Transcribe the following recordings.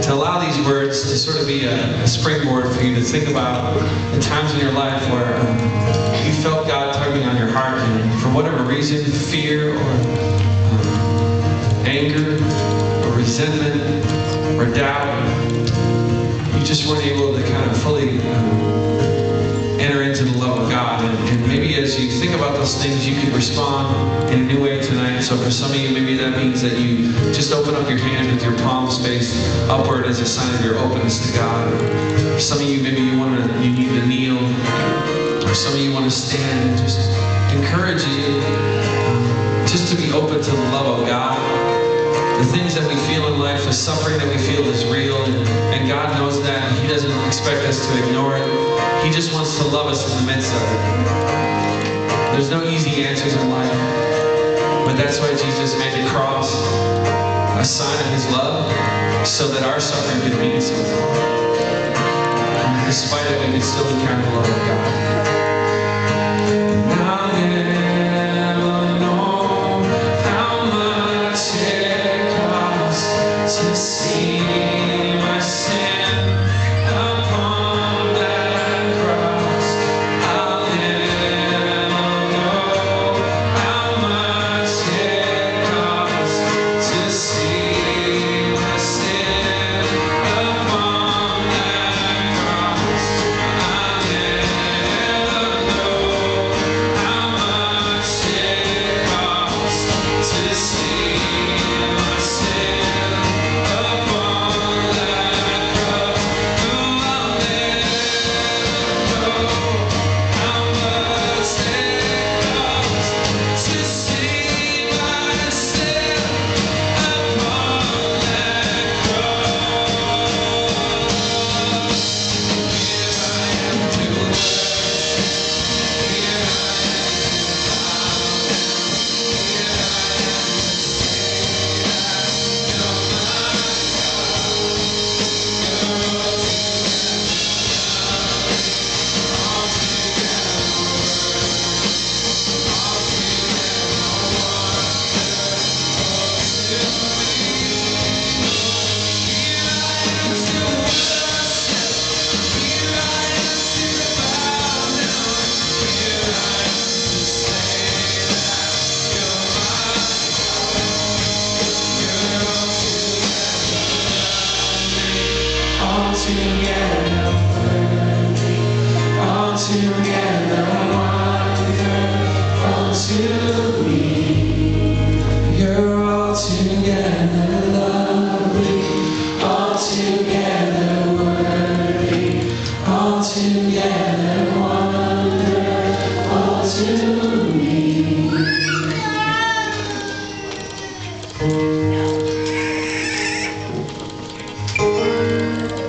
to allow these words to sort of be a springboard for you to think about the times in your life where you felt God tugging on your heart, and for whatever reason, fear or anger or resentment or doubt, you just weren't able to kind of fully enter into the love of God. And maybe as you think about those things, you could respond in a new way tonight. So for some of you, maybe that means that you just open up your hand with your palm spaced upward as a sign of your openness to God. For some of you, maybe you need to kneel. Or some of you want to stand, and just encourage you just to be open to the love of God. The things that we feel in life, the suffering that we feel is real, and God knows that, and He doesn't expect us to ignore it. He just wants to love us in the midst of it. There's no easy answers in life, but that's why Jesus made the cross a sign of His love, so that our suffering could mean something. And despite it, we could still encounter the love of God.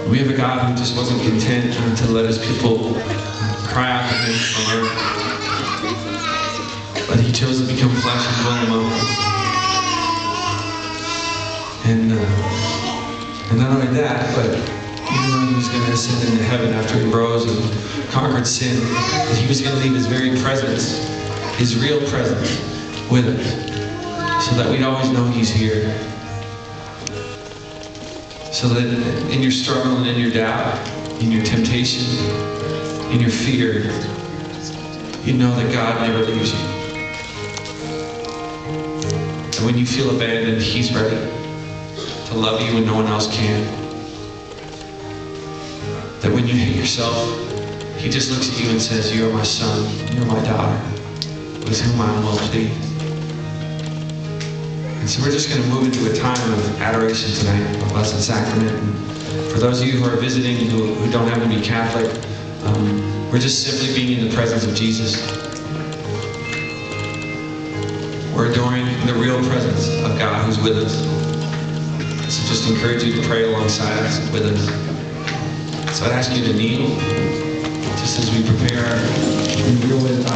We have a God who just wasn't content to let His people cry out to Him from earth, but He chose to become flesh and dwell among us. And not only that, but even though He was going to ascend into heaven after He rose and conquered sin, that He was going to leave His very presence, His real presence, with us, so that we'd always know He's here. So that in your struggle and in your doubt, in your temptation, in your fear, you know that God never leaves you. And when you feel abandoned, He's ready to love you when no one else can. That when you hate yourself, He just looks at you and says, "You are my son, you are my daughter, with whom I am well pleased." And so we're just going to move into a time of adoration tonight, of Blessed Sacrament. And for those of you who are visiting who don't happen to be Catholic, we're just simply being in the presence of Jesus. We're adoring the real presence of God who's with us. So just encourage you to pray alongside us, with us. So I'd ask you to kneel, just as we prepare and deal with